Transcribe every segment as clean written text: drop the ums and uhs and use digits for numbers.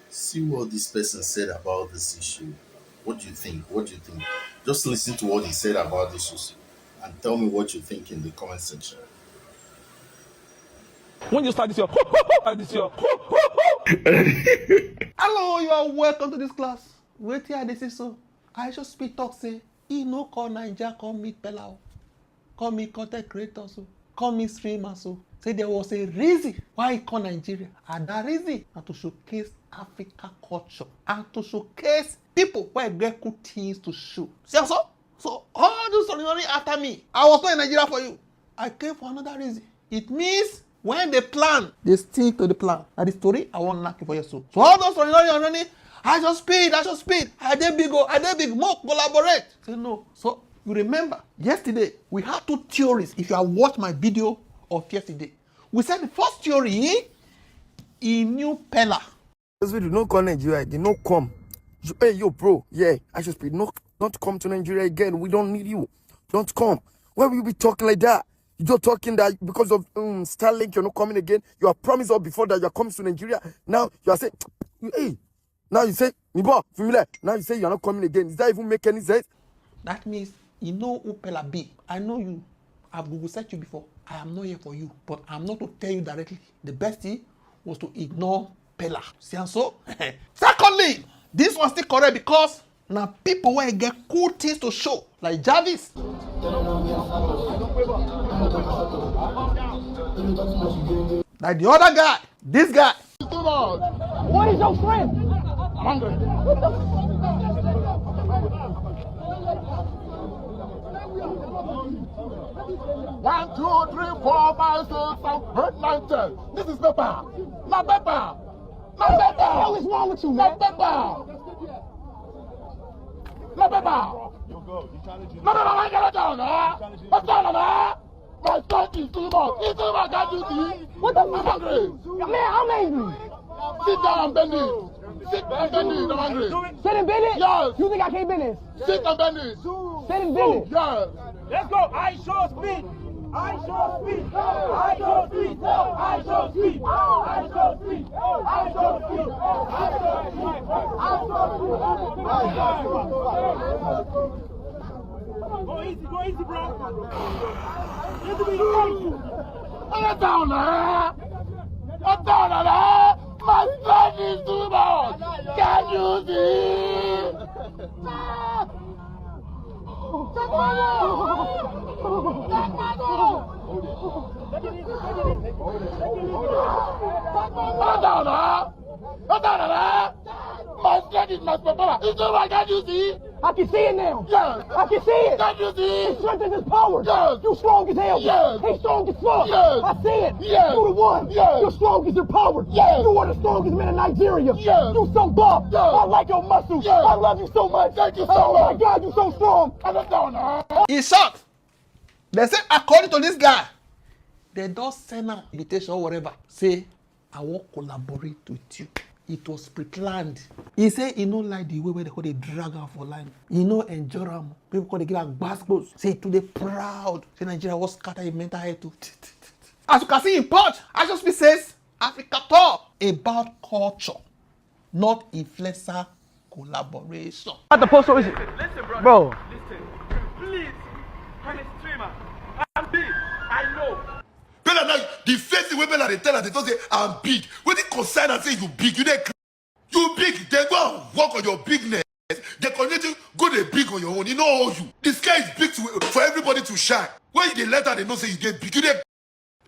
See what this person said about this issue. What do you think? What do you think? Just listen to what he said about this issue and tell me what you think in the comment section. When you start this year, this year. Hello, you are welcome to this class. Wait here, this is so. I just speak talk say, he no call Naija, call me Pella, call me content creators, so call me streamers. So say there was a reason why he call Nigeria, and that reason na to showcase Africa culture and to showcase people where get good things to show. See so? So all those running after me, I was not in Nigeria for you. I came for another reason. It means when they plan, they stick to the plan. And the story, I want knock you for your soul. So all those running, I just speed. I did big, more collaborate. Say no. So you remember, yesterday, we had two theories. If you have watched my video of yesterday, we said the first theory, he knew Pella. Those people don't call Nigeria, they don't come. Hey, yo, bro, yeah, I should speak. No, don't come to Nigeria again. We don't need you. Don't come. Why will you be talking like that? You're talking that because of Starlink, you're not coming again. You have promised us before that you're coming to Nigeria. Now you are saying, hey, now you say, now you say you're not coming again. Does that even make any sense? That means you know who Pella be. I know you. I've Google searched you before. I am not here for you, but I'm not to tell you directly. The best thing was to ignore Pella. See and so? Secondly, this one still correct because now people where get cool things to show, like Jarvis. Like the other guy, this guy. What is your friend? I'm hungry. One, two, three, four, five, six, seven, eight, nine, 10. This is pepper. Not pepper. Not pepper. What the hell is wrong with you, man? Not pepper. Not pepper. No, I got it down, What's down, My son is too much. It's too much, can't you see? What the fuck? I'm hungry. Man, I'm angry. Sit down and bend it. Sit and bend it. I'm hungry. Sit and bend it? Yes. You think I can't bend this? Sit and bend it. Sit and bend it? Yes. Let's go. I show speed. I show speed. I show speed. I show speed. I show speed. I show speed. I show speed. Go easy, bro. Easy, Get down there. Get down there. My son is too much. Can you see? Take My son is my papa. It's too much. Can you see? I can see it now. Yes. I can see it. Can you see? His strength is his power. Yes. You strong as hell. Yes. He's strong as fuck. Yes. I see it. Yes. You the one. Yes. You're strong as your power. Yes. You are the strongest man in Nigeria. Yes. You so buff. Yes. I like your muscles. Yes. I love you so much. Thank you so Oh much. my God, you so strong. Get down. In short, they say according to this guy, they don't send an invitation or whatever. Say, I won't collaborate with you. It was pre-planned. He say he no like the way where they call they drag her for line. He no enjoy them. People call they give her basketballs. Say today proud. Say Nigeria was scatter in mental health too. As you can see in part, Ajospy says Africa talk about culture, not influencer collaboration. At the post office. Listen, brother. Bro. Listen. Please. I'm a streamer. I'm big. I know. Bella now, the face the way Bella they tell her, they don't say, I'm big. When they concern and say you big, you big, they go and work on your bigness. They continue to go they big on your own. You know all you. The sky is big for everybody to shine. When they let her, they know say you get big.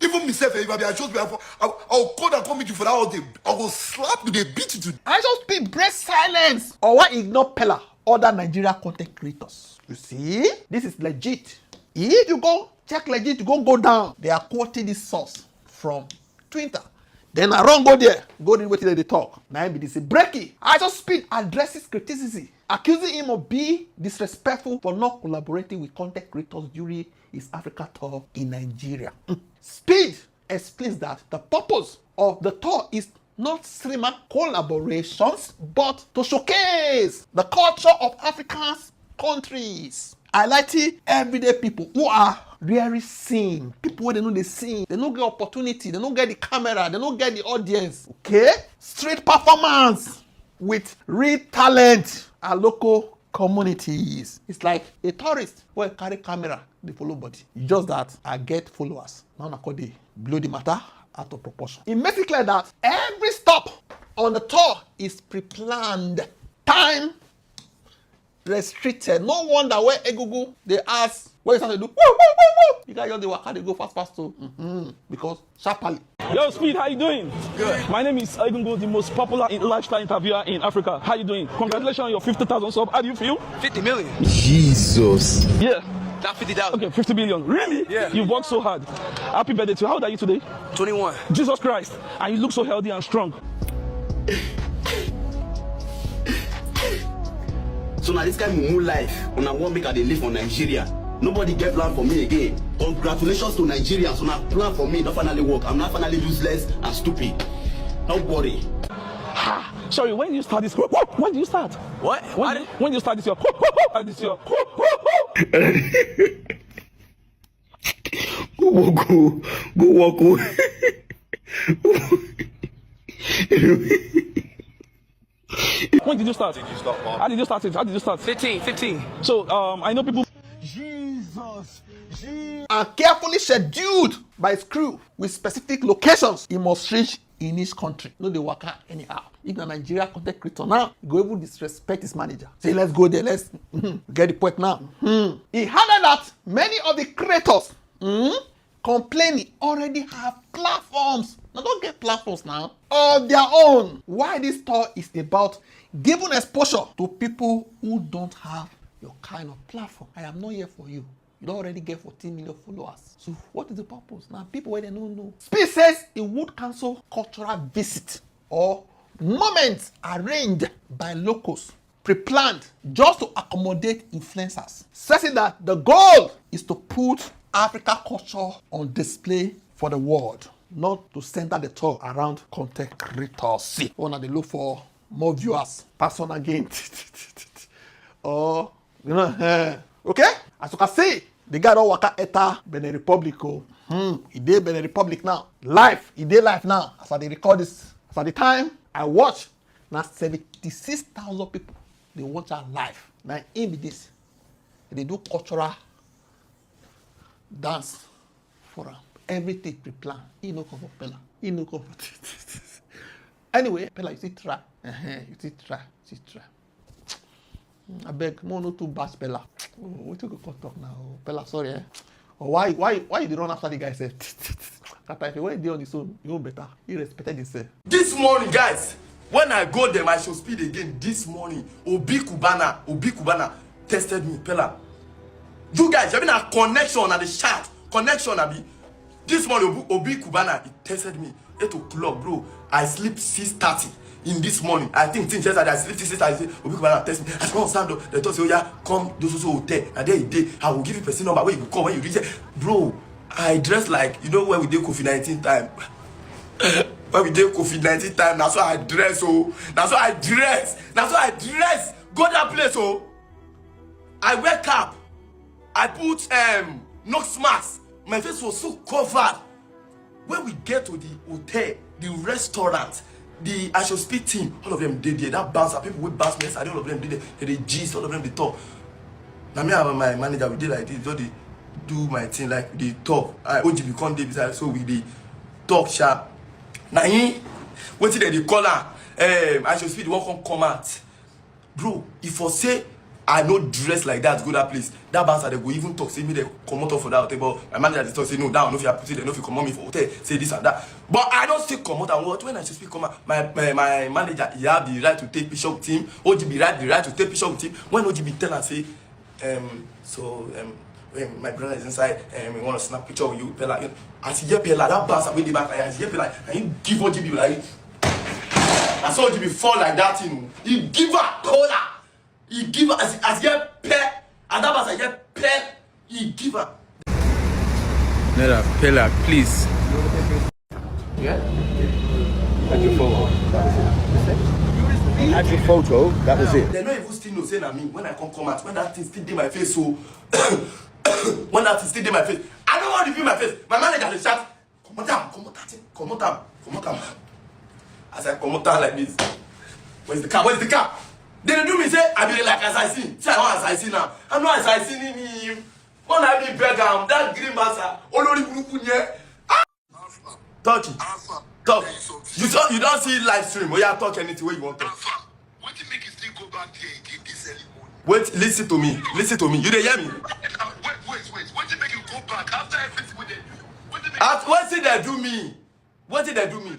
Even myself, if I just I'll call and come meet you for that all day. I will slap you, they beat you to. Ajospy break silence. Or why ignore Pella, other Nigeria content creators? You see, this is legit. If you go check legit, you go down. They are quoting this source from Twitter. Then I run go there, go read what they talk. Now be this breaky. Ajospy addresses criticism, accusing him of being disrespectful for not collaborating with content creators during his Africa tour in Nigeria. Speed explains that the purpose of the tour is not streamer collaborations, but to showcase the culture of Africa's countries. Highlighting everyday people who are rarely seen. People where they know they sing. They don't get opportunity. They don't get the camera. They don't get the audience. Okay? Street performance. with real talent and local communities. It's like a tourist wey carry camera dey follow body. Just that I get followers. Now na call dey blow the matter out of proportion. It makes it clear that every stop on the tour is pre-planned, time restricted. No wonder when Egungun they ask what you start to do. Woo, woo, woo, woo. You guys just dey waka dey go fast fast too. Because sharply. Yo, Speed, how you doing? Good. My name is Egungun, the most popular lifestyle interviewer in Africa. How you doing? Congratulations on your 50,000 sub. How do you feel? 50 million. Jesus. Yeah. Not 50,000. Okay, 50 billion. Really? Yeah. You worked so hard. Happy birthday to you. How old are you today? 21. Jesus Christ. And you look so healthy and strong. So now this kind of new life, when I want make I dey live for Nigeria, nobody get plan for me again. Congratulations to Nigerians, so now plan for me, not finally work. I'm not finally useless and stupid. Don't worry. Sorry, when you start this? When do you start? What? When you start this? Go walk. When did you start? How did you start it? How did you start? 15. So, I know people. And carefully scheduled by his crew with specific locations he must reach in each country. No, they work out anyhow. If the Nigeria content creator now, he go even disrespect his manager. Say, let's go there, let's get the point now. He handled that many of the creators complaining already have platforms. Now don't get platforms now of their own. Why this tour is about giving exposure to people who don't have your kind of platform. I am not here for you. You don't already get 14 million followers. So what is the purpose? Now people where they don't know. Speed says he would cancel cultural visit or moments arranged by locals, pre-planned just to accommodate influencers. Says that the goal is to put Africa culture on display for the world, not to center the tour around content creators. See, one of they look for more viewers, personal gain, or okay. As you can see, the guy don't work at Benin Republic. He did Benin Republic now. Live, he did live now. As I record this, as at the time I watch, now 76,000 people they watch our live. Now in with this, they do cultural dance for them. Everything pre-planned. He no come for Pella. He no come for anyway, Pella, you see try. You see try. I beg, more no too bash Pella. Oh, we took a cut talk now. Pella, sorry, eh? Or why you dey run after the guy said? If you went there on his own, you know better. He respected himself. This morning, guys, when I go there, I show speed again. This morning, Obi Kubana tested me, Pella. You guys, you have been a connection at the chat. Connection, Abi. This morning, Obi Kubana, he tested me. 8 o'clock, bro. I sleep 6:30 in this morning. I think things yesterday, I sleep 6:30. Obi Kubana test me. I said, stand up. They told me, oh yeah, come, do so hotel. And there you did. I will give you person number where you come when you reach it. Bro, I dress like, you know, when we did COVID-19 time. When we did COVID-19 time, that's why I dress, oh. That's why I dress. Go that place, oh. I wake up. I put nose mask. My face was so covered. When we get to the hotel, the restaurant, the I should speak team, all of them did there. That bouncer, people with bounce mess, all of them did there. They gist, all of them they talk. Now me and my manager, we did like this, so they do my thing like they talk. I OGB come there beside, so we they talk sharp. Now what did they call her? I should speak the one come out. Bro, if for say I no dress like that, go that place. That bouncer they go even talk, say me they come out for that hotel. But my manager they talk, say no, down, no if you put it, no if you come on me for hotel, say this and that. But I don't still come out and what when I should speak come out, my manager he have the right to take picture with him. OGB the right to take picture with him. When OGB tell and say, when my brother is inside, we want to snap picture with you, Pella. As he hear Pella, that bouncer with the back, as he hear Pella, and he give OGB like, I saw OGB fall like that, you know. He give her cola. He give her as he get pet, and that was get pet. He give her. Nera, Pella, please. Yeah? That's your photo. That's your photo. That was it. They don't even still know saying I mean when I come out, when that thing still in my face, so when that thing still in my face, I don't want to view my face. My manager dey shout, come on down. As I come out like this. Where's the car? Where's the car? They do me say I be like assassin. Say I want assassin now. I'm not assassinating him. When I be beggar, that green master, Olori Buruku nye. Talk it. Talk. You don't see live stream. Where you talk anything where you want to. What you make you still go back there again this early morning? Wait, listen to me. Listen to me. You dey hear me? Wait. What you make you go back after everything we did? What did they do me? What did they do me?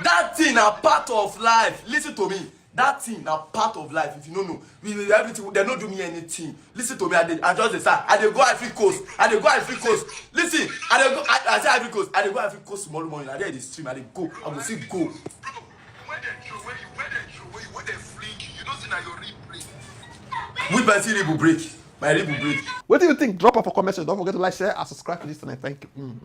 That thing a part of life. Listen to me. That thing a part of life. If you don't know, everything they don't do me anything. Listen to me. I just decide. I dey go Ivory Coast. Listen. I say Ivory Coast. I dey go Ivory Coast tomorrow morning. I dey in the stream. I dey go. I will still go. Bro, where they fling you? You don't see that your rib break. Which person rib will break? My rib will break. What do you think? Drop off a comment section. Don't forget to like, share, and subscribe to this channel. Thank you.